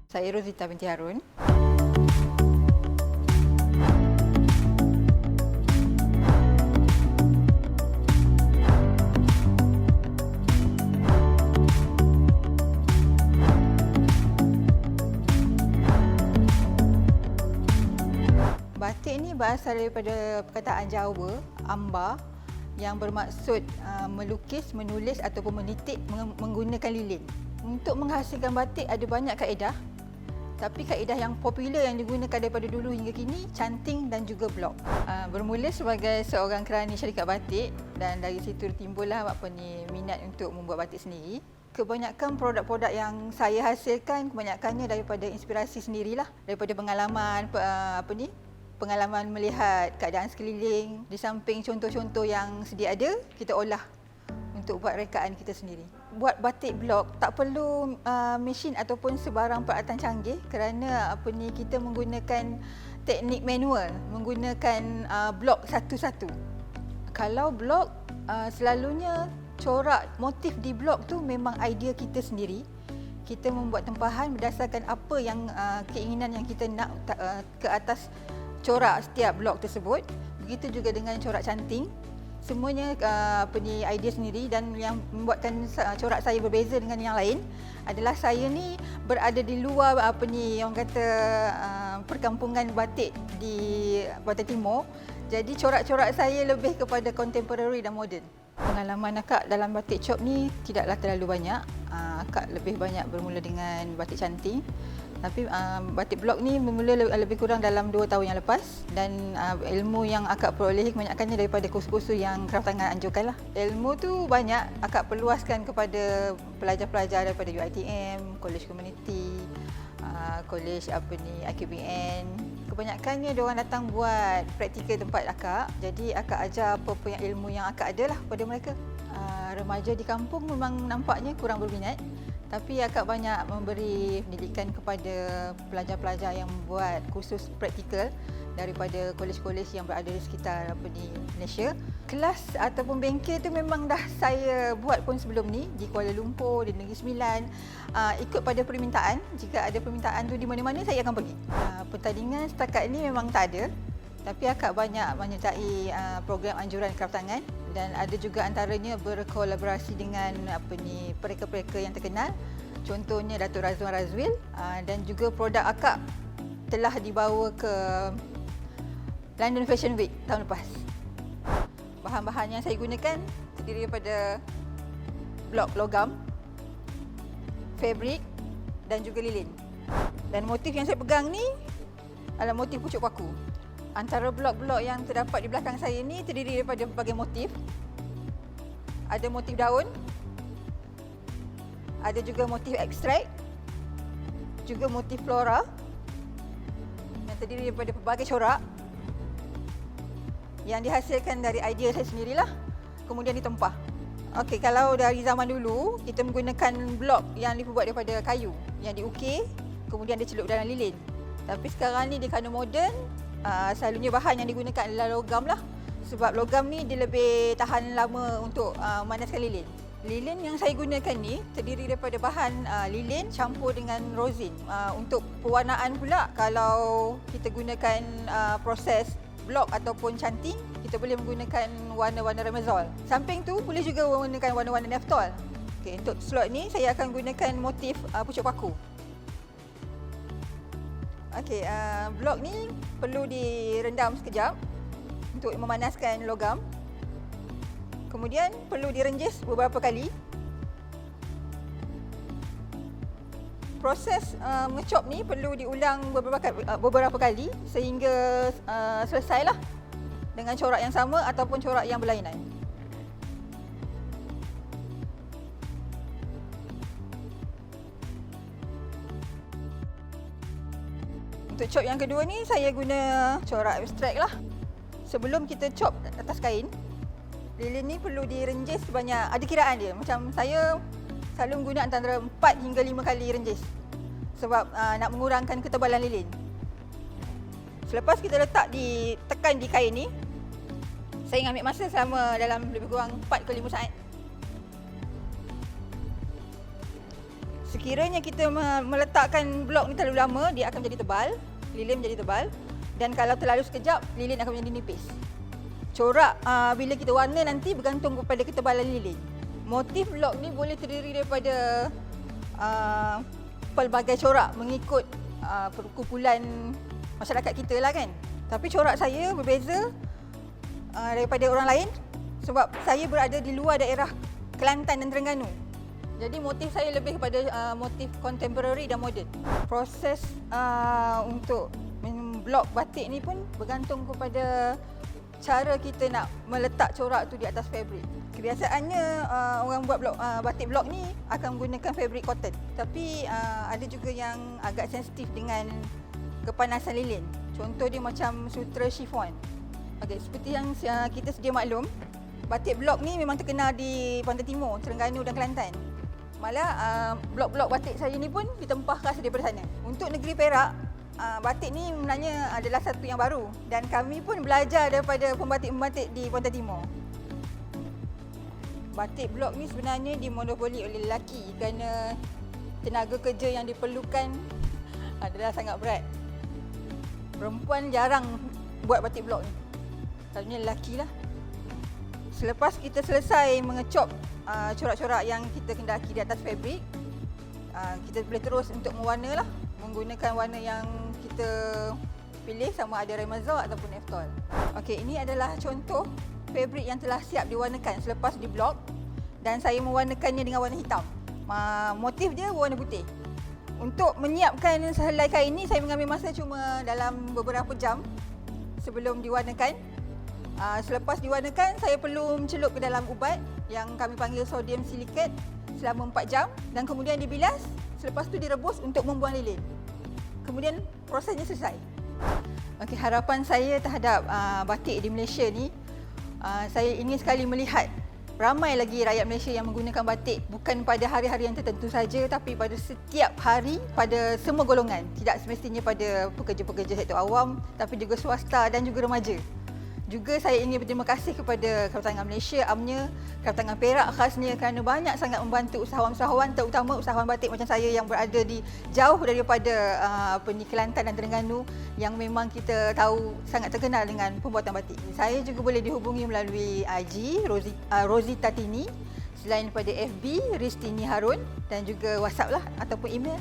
Saya Rozita binti Harun. Batik ni berasal daripada perkataan Jawa, amba, yang bermaksud melukis, menulis ataupun menitik menggunakan lilin. Untuk menghasilkan batik ada banyak kaedah, tapi kaedah yang popular yang digunakan daripada dulu hingga kini, canting dan juga blok. Bermula sebagai seorang kerani syarikat batik dan dari situ timbullah minat untuk membuat batik sendiri. Kebanyakan produk-produk yang saya hasilkan kebanyakannya daripada inspirasi sendirilah, daripada pengalaman pengalaman melihat keadaan sekeliling. Di samping contoh-contoh yang sedia ada, kita olah untuk buat rekaan kita sendiri. Buat batik blok tak perlu mesin ataupun sebarang peralatan canggih kerana kita menggunakan teknik manual, menggunakan blok satu-satu. Kalau blok selalunya corak motif di blok tu memang idea kita sendiri. Kita membuat tempahan berdasarkan apa yang keinginan yang kita nak ke atas corak setiap blok tersebut. Begitu juga dengan corak canting. Semuanya idea sendiri, dan yang membuatkan corak saya berbeza dengan yang lain adalah saya ni berada di luar orang kata perkampungan batik di Kuala Timur. Jadi corak-corak saya lebih kepada contemporary dan moden. Pengalaman akak dalam batik chop ni tidaklah terlalu banyak. Akak lebih banyak bermula dengan batik canting. Tapi batik blok ni bermula lebih kurang dalam 2 tahun yang lepas, dan ilmu yang akak perolehi kebanyakannya daripada kursus-kursus yang kraft tangan anjurkan lah. Ilmu tu banyak akak perluaskan kepada pelajar-pelajar daripada UiTM, College Community, College IKBN. Kebanyakannya diorang datang buat praktikal tempat akak. Jadi akak ajar apa yang ilmu yang akak ada lah kepada mereka. Remaja di kampung memang nampaknya kurang berminat. Tapi akak banyak memberi pendidikan kepada pelajar-pelajar yang membuat kursus praktikal daripada kolej-kolej yang berada di sekitar Malaysia. Kelas ataupun bengkel tu memang dah saya buat pun sebelum ni di Kuala Lumpur, di Negeri Sembilan. Ikut pada permintaan, jika ada permintaan tu di mana-mana saya akan pergi. Pertandingan setakat ni memang tak ada. Tapi akak banyak menyertai program anjuran kraft tangan, dan ada juga antaranya berkolaborasi dengan pereka-pereka yang terkenal. Contohnya Datuk Razwan Razwil, dan juga produk akak telah dibawa ke London Fashion Week tahun lepas. Bahan-bahan yang saya gunakan terdiri daripada blok logam, fabrik dan juga lilin. Dan motif yang saya pegang ni adalah motif pucuk paku. Antara blok-blok yang terdapat di belakang saya ni terdiri daripada berbagai motif. Ada motif daun, ada juga motif ekstrak, juga motif flora yang terdiri daripada pelbagai corak yang dihasilkan dari idea saya sendirilah, kemudian ditempah. Okey, kalau dari zaman dulu kita menggunakan blok yang dibuat daripada kayu yang diukir, kemudian dicelup dalam lilin. Tapi sekarang ni di kana moden, selalunya bahan yang digunakan adalah logam lah. Sebab logam ni dia lebih tahan lama untuk memanaskan lilin. Lilin yang saya gunakan ni terdiri daripada bahan lilin campur dengan rosin. Untuk pewarnaan pula, kalau kita gunakan proses blok ataupun canting, kita boleh menggunakan warna-warna remazol. Samping tu boleh juga menggunakan warna-warna naftol. Okay, untuk slot ni saya akan gunakan motif pucuk paku. Okey, blok ni perlu direndam sekejap untuk memanaskan logam. Kemudian perlu direnjis beberapa kali. Proses mengecop ni perlu diulang beberapa kali sehingga selesailah dengan corak yang sama ataupun corak yang berlainan. Untuk chop yang kedua ni saya guna corak abstrak lah. Sebelum kita chop atas kain, lilin ni perlu direnjis sebanyak, ada kiraan dia. Macam saya selalu menggunakan antara 4 hingga 5 kali renjis. Sebab nak mengurangkan ketebalan lilin. Selepas kita tekan di kain ni, saya ambil masa selama dalam lebih kurang 4 ke 5 saat. Sekiranya kita meletakkan blok ni terlalu lama, dia akan menjadi tebal, lilin menjadi tebal. Dan kalau terlalu sekejap, lilin akan menjadi nipis. Corak bila kita warna nanti bergantung kepada ketebalan lilin. Motif blok ni boleh terdiri daripada pelbagai corak mengikut perkumpulan masyarakat kita lah kan. Tapi corak saya berbeza daripada orang lain sebab saya berada di luar daerah Kelantan dan Terengganu. Jadi motif saya lebih kepada motif contemporary dan moden. Proses untuk blok batik ni pun bergantung kepada cara kita nak meletak corak tu di atas fabrik. Kebiasaannya orang buat blok, batik blok ni akan menggunakan fabrik cotton. Tapi ada juga yang agak sensitif dengan kepanasan lilin. Contoh dia macam sutra chiffon. Okay, seperti yang kita sedia maklum, batik blok ni memang terkenal di Pantai Timur, Terengganu dan Kelantan. Malah blok-blok batik saya ni pun ditempah khas daripada sana. Untuk negeri Perak, batik ni sebenarnya adalah satu yang baru dan kami pun belajar daripada pembatik-pembatik di Pantai Timur. Batik blok ni sebenarnya dimonopoli oleh lelaki kerana tenaga kerja yang diperlukan adalah sangat berat. Perempuan jarang buat batik blok ni. Selalunya lelaki lah. Selepas kita selesai mengecop corak-corak yang kita kendaki di atas fabrik, kita boleh terus untuk mewarna lah, menggunakan warna yang kita pilih sama ada Remaza ataupun Eftol. Okey, ini adalah contoh fabrik yang telah siap diwarnakan selepas di blok dan saya mewarnakannya dengan warna hitam. Motif dia berwarna putih. Untuk menyiapkan sehelai kain ini saya mengambil masa cuma dalam beberapa jam sebelum diwarnakan. Selepas diwarnakan, saya perlu mencelup ke dalam ubat yang kami panggil sodium silikat selama 4 jam dan kemudian dibilas. Selepas tu direbus untuk membuang lilin. Kemudian prosesnya selesai. Okey, harapan saya terhadap batik di Malaysia ni, saya ingin sekali melihat ramai lagi rakyat Malaysia yang menggunakan batik bukan pada hari-hari yang tertentu saja tapi pada setiap hari pada semua golongan. Tidak semestinya pada pekerja-pekerja sektor awam tapi juga swasta dan juga remaja. Juga saya ingin berterima kasih kepada Kebatangan Malaysia, UMNO, Kebatangan Perak khasnya kerana banyak sangat membantu usahawan-usahawan terutama usahawan batik macam saya yang berada di jauh daripada Kelantan dan Terengganu yang memang kita tahu sangat terkenal dengan pembuatan batik. Saya juga boleh dihubungi melalui IG Rosita Tini, selain daripada FB Ristini Harun dan juga WhatsApp lah ataupun email.